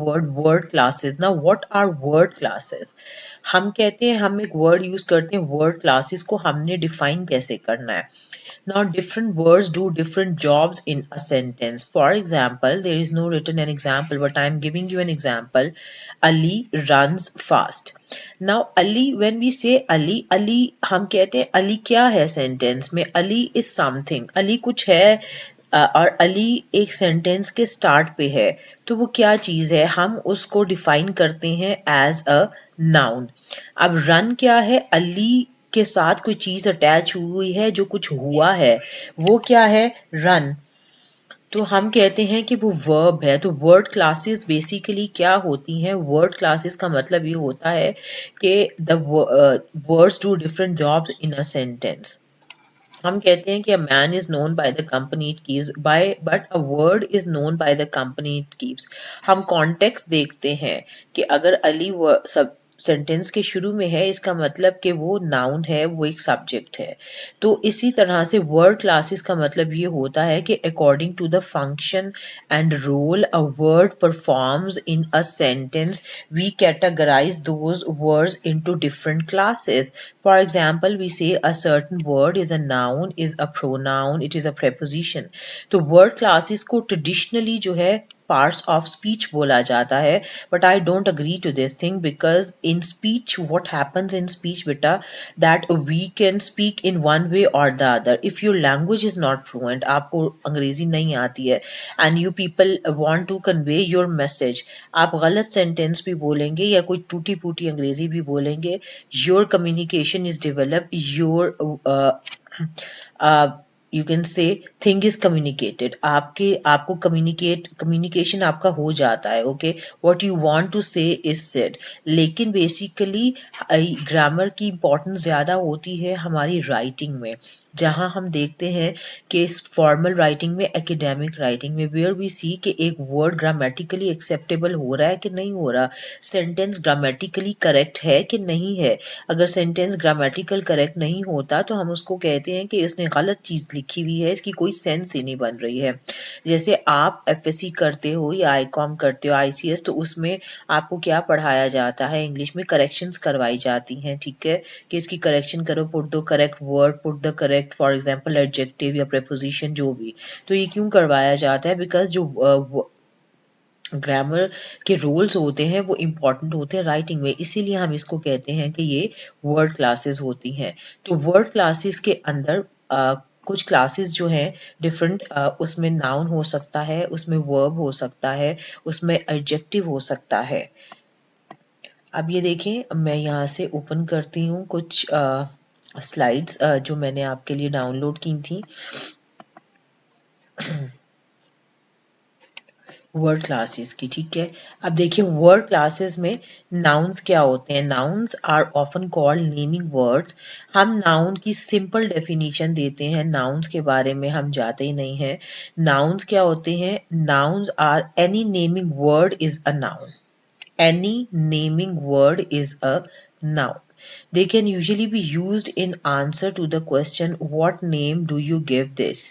word word classes. Now what are word classes? हम कहते हैं, हम एक word use करते हैं word classes को हमने define कैसे करना है. Now different words do different jobs in a sentence. For example, there is no written an example, but I am giving you an example. Ali runs fast. Now Ali, when we say Ali, Ali हम कहते हैं Ali क्या है sentence में? Ali is something. Ali कुछ है और अली एक सेंटेंस के स्टार्ट पे है, तो वो क्या चीज है, हम उसको डिफाइन करते हैं एज अ नाउन. अब रन क्या है, अली के साथ कोई चीज अटैच हुई है, जो कुछ हुआ है, वो क्या है, रन. तो हम कहते हैं कि वो वर्ब है. तो वर्ड क्लासेस बेसिकली क्या होती हैं? वर्ड क्लासेस का मतलब ये होता है कि the words do different jobs in a sentence. हम कहते हैं कि a man is known by the company it keeps, but a word is known by the company it keeps. हम कॉन्टेक्स्ट देखते हैं कि अगर अली सब सेंटेंस के शुरू में है, इसका मतलब कि वो नाउन है, वो एक सब्जेक्ट है. तो इसी तरह से वर्ड क्लासेस का मतलब ये होता है कि according to the function and role a word performs in a sentence, we categorise those words into different classes. For example, we say a certain word is a noun, is a pronoun, it is a preposition. तो word classes को traditionally जो है parts of speech बोला जाता है, but I don't agree to this thing, because in speech, what happens in speech beta, that we can speak in one way or the other. If your language is not fluent, आपको अंग्रेजी नहीं आती है, and you people want to convey your message, आप गलत sentence भी बोलेंगे या कोई टूटी फूटी अंग्रेजी भी बोलेंगे, your communication is developed, your you can say thing is communicated. आपको communication आपका हो जाता है. Okay, what you want to say is said. लेकिन बेसिकली ग्रामर की इम्पोर्टेंस ज़्यादा होती है हमारी राइटिंग में, जहाँ हम देखते हैं कि फॉर्मल राइटिंग में, एकेडमिक राइटिंग में, वेयर वी सी कि एक वर्ड ग्रामेटिकली एक्सेप्टेबल हो रहा है कि नहीं हो रहा, सेंटेंस ग्रामेटिकली करेक्ट है कि नहीं है. अगर सेंटेंस ग्रामेटिकल करेक्ट नहीं होता तो हम उसको कहते हैं कि इसने गलत चीज़ लिखी हुई है, इसकी कोई सेंस ही नहीं बन रही है. जैसे आप एफएससी करते हो या आईकॉम करते हो, आईसीएस, तो उसमें आपको क्या पढ़ाया जाता है, इंग्लिश में करेक्शंस करवाई जाती हैं. ठीक है, कि इसकी करेक्शन करो, put the correct word, put the correct, for example adjective या प्रीपोजिशन, जो भी. तो ये क्यों करवाया जाता है? बिकॉज जो ग्रामर के रूल्स होते हैं वो इम्पॉर्टेंट होते हैं राइटिंग में, इसीलिए हम इसको कहते हैं कि ये वर्ड क्लासेस होती हैं. तो वर्ड क्लासेस के अंदर कुछ क्लासेस जो हैं डिफरेंट, उसमें नाउन हो सकता है, उसमें वर्ब हो सकता है, उसमें एडजेक्टिव हो सकता है. अब ये देखें, मैं यहाँ से ओपन करती हूँ कुछ स्लाइड्स जो मैंने आपके लिए डाउनलोड की थी वर्ड क्लासेस की. ठीक है, अब देखिए वर्ड क्लासेस में नाउन्स क्या होते हैं. Nouns are often called naming words. हम नाउन की सिंपल डेफिनेशन देते हैं, नाउन्स के बारे में हम जाते ही नहीं हैं. नाउन्स क्या होते हैं? Nouns are any naming word is a noun. Any naming word is a noun. They can usually be used in answer to the question what name do you give this.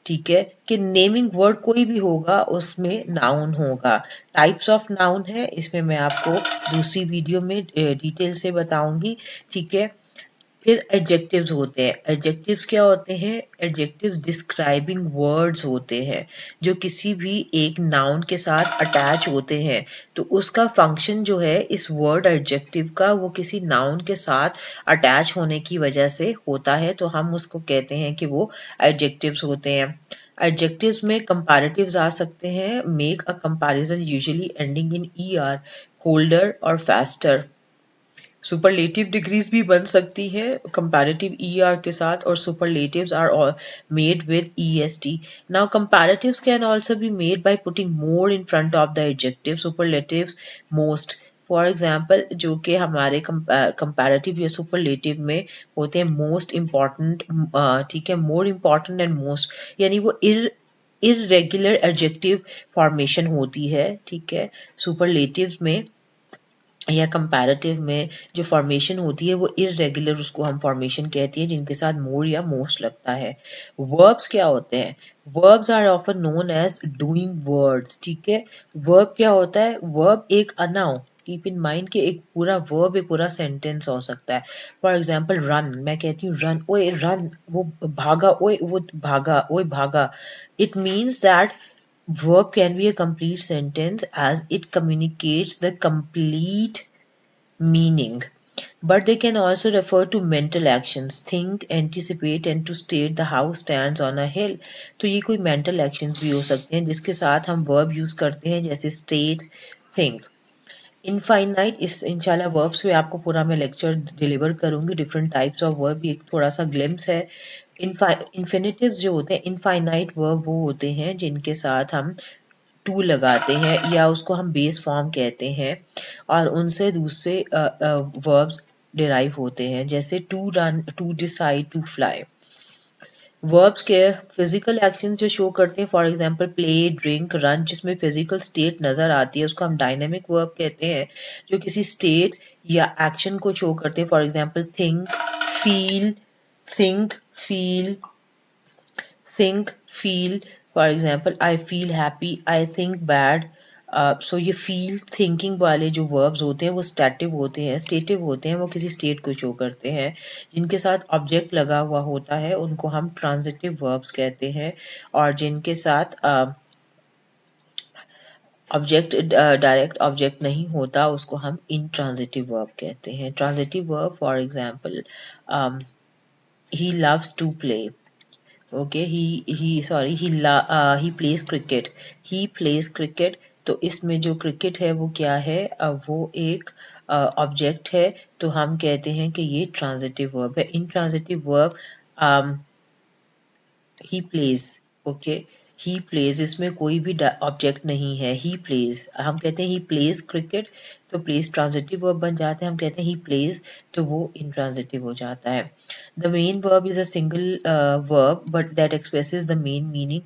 ठीक है, कि naming word कोई भी होगा उसमें noun होगा. Types of noun है, इसमें मैं आपको दूसरी वीडियो में डिटेल से बताऊंगी. ठीक है, फिर एडजेक्टिव्स होते हैं. एडजेक्टिव्स क्या होते हैं? एडजेक्टिव्स डिस्क्राइबिंग वर्ड्स होते हैं जो किसी भी एक नाउन के साथ अटैच होते हैं. तो उसका फंक्शन जो है इस वर्ड एडजेक्टिव का, वो किसी नाउन के साथ अटैच होने की वजह से होता है, तो हम उसको कहते हैं कि वो एडजेक्टिव्स होते हैं. एडजेक्टिव्स में कंपैरेटिव्स आ सकते हैं. Make a comparison usually ending in ER, colder और फास्टर. सुपरलेटिव डिग्रीज भी बन सकती है कंपैरेटिव ईआर के साथ, और superlatives are made with EST. Now comparatives can also be made by putting more in front of the adjective. Superlatives most, for example, जो कि हमारे कंपैरेटिव या सुपरलेटिव में होते हैं मोस्ट इम्पॉर्टेंट. ठीक है, मोर इम्पॉर्टेंट एंड मोस्ट, यानी वो इररेगुलर एडजेक्टिव फॉर्मेशन होती है. ठीक है, सुपरलेटिव्स में या कंपैरेटिव में जो फॉर्मेशन होती है वो इर्रेगुलर, उसको हम फॉर्मेशन कहते हैं, जिनके साथ मोर या मोस्ट लगता है। वर्ब्स क्या होते हैं? Verbs are often known as doing words, ठीक है। वर्ब क्या होता है? वर्ब एक अनाउन, कीप इन माइंड कि एक पूरा वर्ब एक पूरा सेंटेंस हो सकता है। फॉर एग्जाम्पल रन, मैं कहती हूँ रन, ओए रन, वो भागा, ओए वो भागा, ओए भागा। It means that verb can be a complete sentence as it communicates the complete meaning. But they can also refer to mental actions, think, anticipate and to state the house stands on a hill. तो ये कोई mental actions भी हो सकते हैं जिसके साथ हम verb use करते हैं, जैसे state, think. इनफाइनाइट, इस इंशाल्लाह वर्ब्स पे आपको पूरा मैं लेक्चर डिलीवर करूंगी, डिफरेंट टाइप्स ऑफ वर्ब, एक थोड़ा सा ग्लिम्स है। इन्फिनिटिव्स जो होते हैं, इनफाइनाइट वर्ब वो होते हैं जिनके साथ हम टू लगाते हैं या उसको हम बेस फॉर्म कहते हैं और उनसे दूसरे वर्ब्स डिराइव होते हैं, जैसे to run, to decide, to fly. Verbs के फिजिकल एक्शंस जो शो करते हैं, for example play, drink, run, जिसमें फिजिकल स्टेट नजर आती है उसको हम डायनेमिक वर्ब कहते हैं, जो किसी स्टेट या एक्शन को शो करते हैं। For example feel think feel think, feel. For example, I feel happy, I think bad. सो ये फील थिंकिंग वाले जो वर्ब्स होते हैं वो स्टैटिव होते हैं, स्टेटिव होते हैं, वो किसी स्टेट को शो करते हैं। जिनके साथ ऑब्जेक्ट लगा हुआ होता है उनको हम ट्रांजिटिव वर्ब्स कहते हैं, और जिनके साथ ऑब्जेक्ट डायरेक्ट ऑब्जेक्ट नहीं होता उसको हम इंट्रांजिटिव वर्ब कहते हैं। Transitive verb, for example, he loves to play, okay, he plays cricket, he plays cricket। तो इसमें जो क्रिकेट है वो क्या है? वो एक ऑब्जेक्ट है, तो हम कहते हैं कि ये ट्रांजिटिव वर्ब है। Intransitive verb he plays, okay, he plays, इसमें कोई भी ऑब्जेक्ट नहीं है। ही प्लेज, हम कहते हैं ही प्लेज क्रिकेट, तो प्लेज ट्रांजिटिव वर्ब बन जाता है। हम कहते हैं ही प्लेज, तो वो इंट्रांजिटिव हो जाता है। The main verb is a single verb but that expresses the main meaning,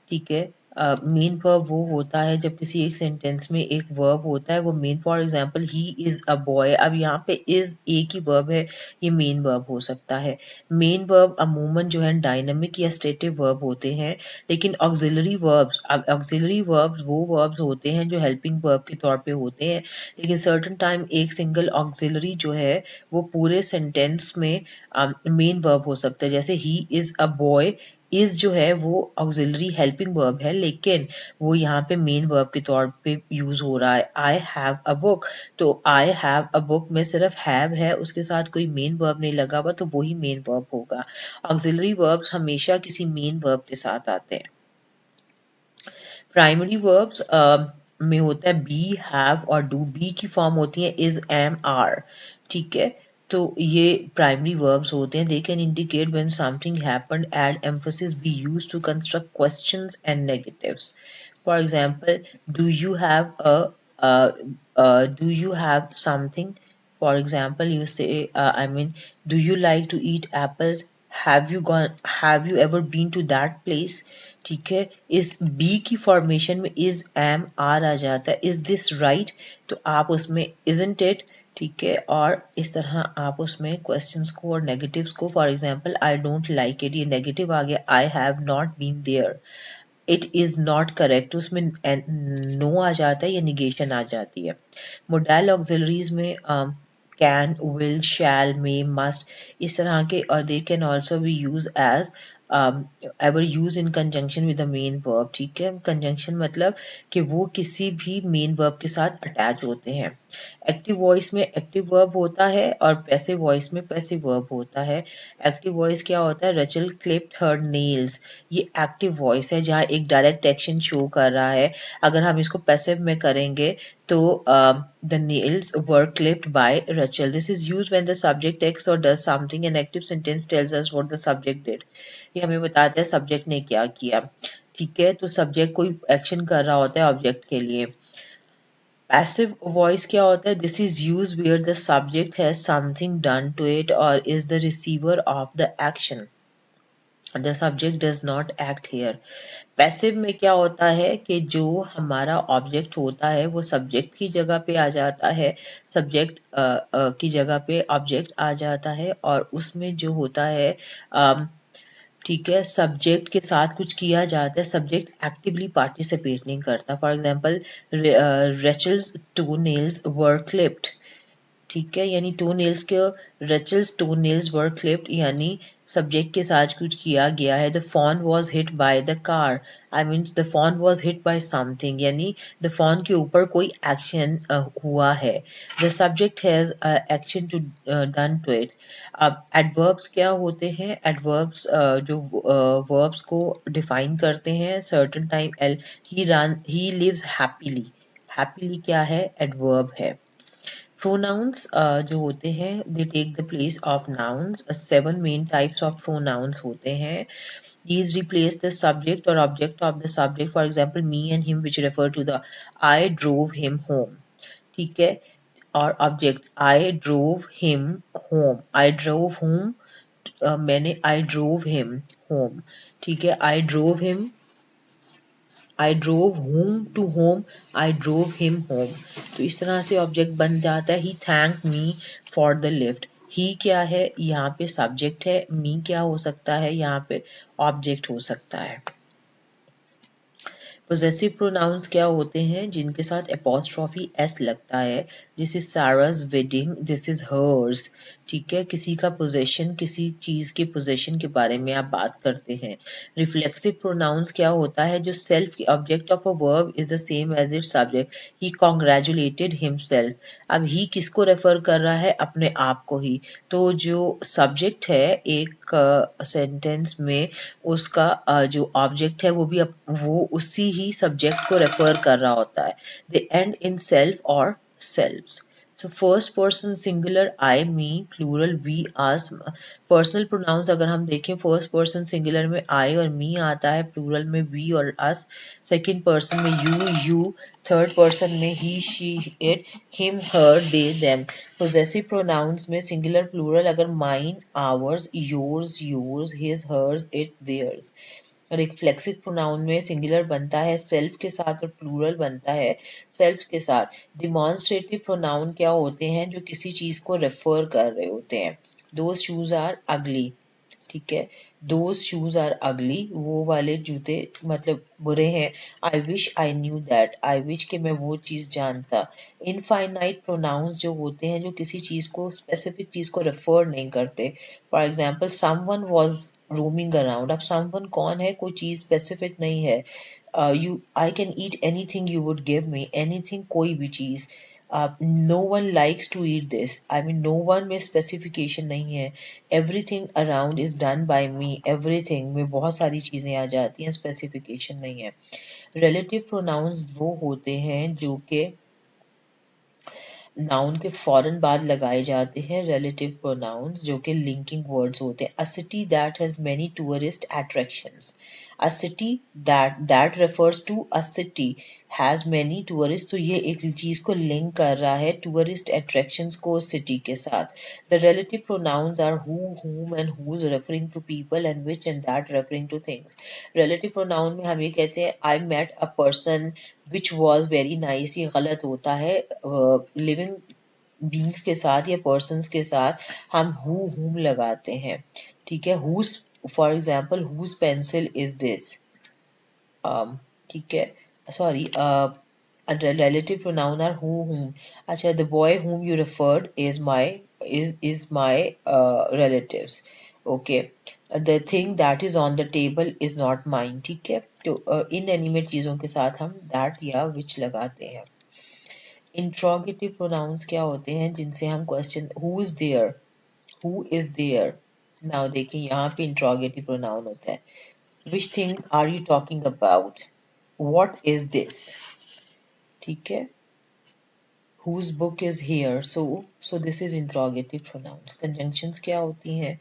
ठीक है। मेन वर्ब वो होता है जब किसी एक सेंटेंस में एक वर्ब होता है वो main, for example he is a boy, अब यहाँ पे इज एक ही वर्ब है, ये मेन वर्ब हो सकता है। मेन वर्ब अमूमन जो है डायनामिक या स्टेटिव वर्ब होते हैं, लेकिन ऑक्सिलरी वर्ब्स, अब ऑक्सिलरी वर्ब्स वो वर्ब्स होते हैं जो हेल्पिंग वर्ब के तौर पे होते हैं, लेकिन सर्टेन टाइम एक सिंगल ऑक्सिलरी जो है वो पूरे सेंटेंस में मेन वर्ब हो सकता है। जैसे he is a boy, is जो है वो ऑक्सिलरी हेल्पिंग वर्ब है, लेकिन वो यहाँ पे मेन वर्ब के तौर पे यूज हो रहा है। आई हैव अ बुक, तो आई हैव अ बुक में सिर्फ हैव है, उसके साथ कोई मेन वर्ब नहीं लगा हुआ, तो वही मेन वर्ब होगा। ऑक्सिलरी वर्ब्स हमेशा किसी मेन वर्ब के साथ आते हैं। प्राइमरी वर्ब्स में होता है बी, हैव और डू। बी की फॉर्म होती है इज, एम, आर, ठीक है। तो ये प्राइमरी वर्ब्स होते हैं। They can indicate when something happened, add emphasis, be used to construct questions and negatives. For example, do you have do you have something, for example you say I mean, do you like to eat apples, have you ever been to that place, ठीक है। इस B की formation में is, M, are आ जाता है। Is this right, तो आप उसमें इजंट इट, ठीक है। और इस तरह आप उसमें क्वेश्चंस को और नेगेटिव्स को, for example I don't like it, ये नेगेटिव आ गया। I have not been there, it is not correct, उसमें नो आ जाता है या निगेशन आ जाती है। मोडाइल ऑक्सिलरीज में can, will, shall, may, must, इस तरह के, और they can also be use as ever use in conjunction with the main verb, ठीक है। कंजंक्शन मतलब कि वो किसी भी मेन वर्ब के साथ अटैच होते हैं। एक्टिव वॉइस में एक्टिव वर्ब होता है और पैसिव वॉइस में पैसिव वर्ब होता है। एक्टिव वॉइस क्या होता है? रचल क्लिप्ड हर नेल्स, ये एक्टिव वॉइस है जहाँ एक डायरेक्ट एक्शन शो कर रहा है। अगर हम इसको पैसिव में करेंगे तो the nails were clipped by Rachel. This is used when the subject acts or does something. An active sentence tells us what the subject did. ये हमें बताता है सब्जेक्ट ने क्या किया, ठीक है। तो सब्जेक्ट कोई एक्शन कर रहा होता है ऑब्जेक्ट के लिए। पैसिव वॉइस क्या होता है? This is use where the subject has something done to it और is the receiver of the action. The subject does not act here. Passive में क्या होता है कि जो हमारा ऑब्जेक्ट होता है वो सब्जेक्ट की जगह पे आ जाता है, सब्जेक्ट की जगह पे ऑब्जेक्ट आ जाता है, और उसमें जो होता है ठीक है, सब्जेक्ट के साथ कुछ किया जाता है, सब्जेक्ट एक्टिवली पार्टिसिपेट नहीं करता। For example, Rachel's toenails were clipped, ठीक है, यानी टू नेल्स के Rachel's toenails were clipped, यानी सब्जेक्ट के साथ कुछ किया गया है। The fawn was hit by the car, I mean the fawn was hit by something, यानी द फॉन के ऊपर कोई एक्शन हुआ है। The subject has action to done to it. अब एडवर्ब्स क्या होते हैं? एडवर्ब्स जो वर्ब्स को डिफाइन करते हैं सर्टेन टाइम एल, ही लिव्स हैप्पीली, हैप्पीली क्या है? एडवर्ब है। प्रोनाउंस जो होते हैं they take the place of nouns. 7 main types of pronouns होते हैं। These replace the subject or object of the subject. For example, me and him, which refer to the I drove him home. ठीक है, और object I drove him home. I drove home, मैंने I drove him home. ठीक है, I drove him, I drove home to home, I drove him home. तो इस तरह से ऑब्जेक्ट बन जाता है। He thanked me for the lift. He क्या है? यहाँ पे सब्जेक्ट है। Me क्या हो सकता है? यहाँ पे ऑब्जेक्ट हो सकता है। पोजेसिव प्रोनाउंस क्या होते हैं? जिनके साथ एपोस्ट्रॉफी एस लगता है। This is Sarah's wedding, this is hers, ठीक है, किसी का पोजेशन, किसी चीज के पोजेशन के बारे में आप बात करते हैं। रिफ्लेक्सिव प्रोनाउंस क्या होता है? जो सेल्फ की object of a verb is the same as its subject. He congratulated himself. अब ही किसको रेफर कर रहा है? अपने आप को ही। तो जो सब्जेक्ट है एक सेंटेंस में, उसका जो ऑब्जेक्ट है वो उसी ही सब्जेक्ट को रेफर कर रहा होता है। दे एंड इन सेल्फ और selves. So first person singular I, me, plural we, us. Personal pronouns अगर हम देखें, फर्स्ट पर्सन सिंगुलर में आई और मी आता है, प्लूरल में वी और अस, सेकंड पर्सन में यू, थर्ड पर्सन में he, she, it, him, her, they, them. Possessive pronouns में सिंगुलर प्लूरल अगर mine, ours, yours, his, hers, it, theirs. Reflexive pronoun में सिंगुलर बनता है सेल्फ के साथ और प्लूरल बनता है सेल्फ के साथ। डिमॉन्स्ट्रेटिव प्रोनाउन क्या होते हैं? जो किसी चीज को रेफर कर रहे होते हैं। दोज शूज आर अगली, ठीक है, दोज शूज आर अगली, वो वाले जूते मतलब बुरे हैं। I wish I knew that, I wish के मैं वो चीज जानता। इनफाइनाइट प्रोनाउंस जो होते हैं जो किसी चीज को, स्पेसिफिक चीज को रेफर नहीं करते। For example, someone was roaming around. अब समवन कौन है? कोई चीज स्पेसिफिक नहीं है। You, I can eat anything you would give me, anything कोई भी चीज। No one likes to eat this, I mean no one में स्पेसिफिकेशन नहीं है। Everything around is done by me, everything में बहुत सारी चीजें आ जाती हैं, स्पेसिफिकेशन नहीं है। रिलेटिव प्रोनाउंस वो होते हैं जो कि नाउन के फौरन बाद लगाए जाते हैं। रिलेटिव प्रोनाउंस जो कि लिंकिंग वर्ड्स होते हैं। A city that has many tourist attractions, a city that refers to a city has many tourist, तो ये एक चीज को लिंक कर रहा है टूरिस्ट अट्रैक्शंस को सिटी के साथ। The relative pronouns are who, whom and whose, referring to people, and which and that, referring to things. Relative pronoun में हम ये कहते हैं I met a person which was very nice, ये गलत होता है। लिविंग बींग्स के साथ या पर्सन्स के साथ हम हुम लगाते हैं, ठीक है। Whose, for example, whose pencil is this, ठीक है, sorry, relative pronoun are who, whom. अच्छा, the boy whom you referred is my relatives. Okay, the thing that is on the table is not mine. ठीक है, तो inanimate चीजों के साथ हम that या which लगाते हैं। इंट्रोगेटिव प्रोनाउंस क्या होते हैं? जिनसे हम question, who is there. Now देखिए यहाँ पे इंट्रोगेटिव प्रोनाउन होता है। Which thing are you talking about, what is this, ठीक है। whose book is here, so this is interrogative pronouns। conjunctions क्या होती हैं?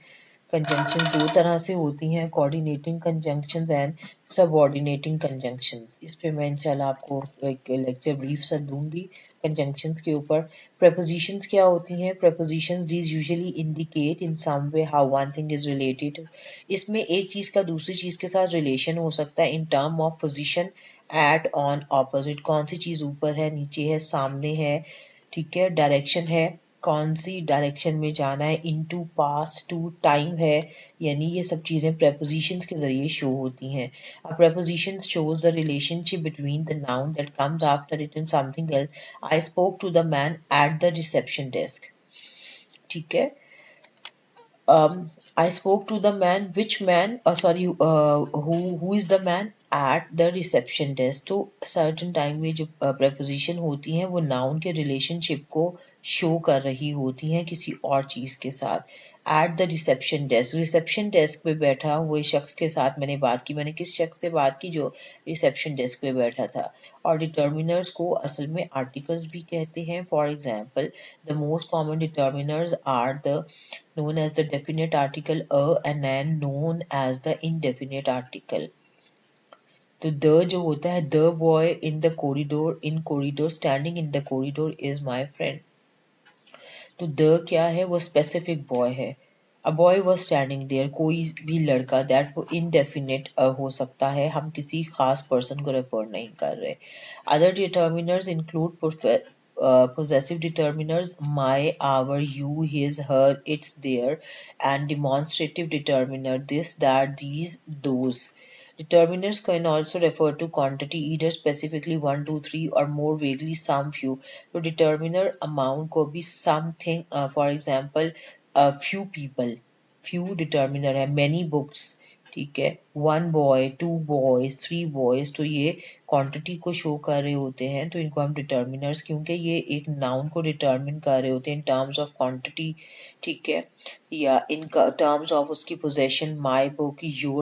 कंजंक्शंस दो तरह से होती हैं, coordinating conjunctions and subordinating conjunctions. इस पे मैं इंशाल्लाह आपको एक लेक्चर ब्रीफ सा दूंगी कंजंक्शंस के ऊपर। प्रेपोजिशंस क्या होती हैं? Prepositions these usually indicate in some way how one thing is related. इसमें एक चीज का दूसरी चीज के साथ रिलेशन हो सकता है in term of position, at, on, opposite. कौन सी चीज ऊपर है, नीचे है, सामने है, ठीक है, डायरेक्शन है, कौन सी डायरेक्शन में जाना है, इनटू, पास, टू, टाइम है, यानी ये सब चीजें प्रेपोजिशंस के जरिए शो होती हैं। A preposition shows the relationship between the noun that comes after it and something else. I spoke to the man at the reception desk. ठीक है। I spoke to the man. Which man? Sorry. Who is the man at the reception desk? तो certain time में जो preposition होती हैं वो noun के relationship को show कर रही होती हैं किसी और चीज के साथ। At the reception desk. reception desk पे बैठा हुए शख्स के साथ मैंने बात की। मैंने किस शख्स से बात की? जो reception desk पे बैठा था। और determiners को असल में articles भी कहते हैं। For example, the most common determiners are the known as the definite article a and an known as the indefinite article. तो the जो होता है, the boy in the corridor standing in the corridor is my friend. तो the क्या है? वो specific boy है। A boy was standing there, कोई भी लड़का, that वो indefinite हो सकता है, हम किसी खास person को refer नहीं कर रहे। Other determiners include possessive determiners my, our, you, his, her, its, their, and demonstrative determiner this, that, these, those. Determiners can also refer to quantity, either specifically 1, 2, 3 or more vaguely some few. तो determiner amount को भी something, for example, few people, few determiner है, many books, ठीक है, 1 boy, 2 boys, 3 boys, तो ये quantity को show कर रहे होते हैं, तो इनको हम डिटर्मिनर्स, क्योंकि ये एक नाउन को डिटर्मिन कर रहे होते हैं इन टर्म्स ऑफ क्वांटिटी, ठीक है, या इन टर्म्स ऑफ उसकी पोजेशन, माय बुक, योर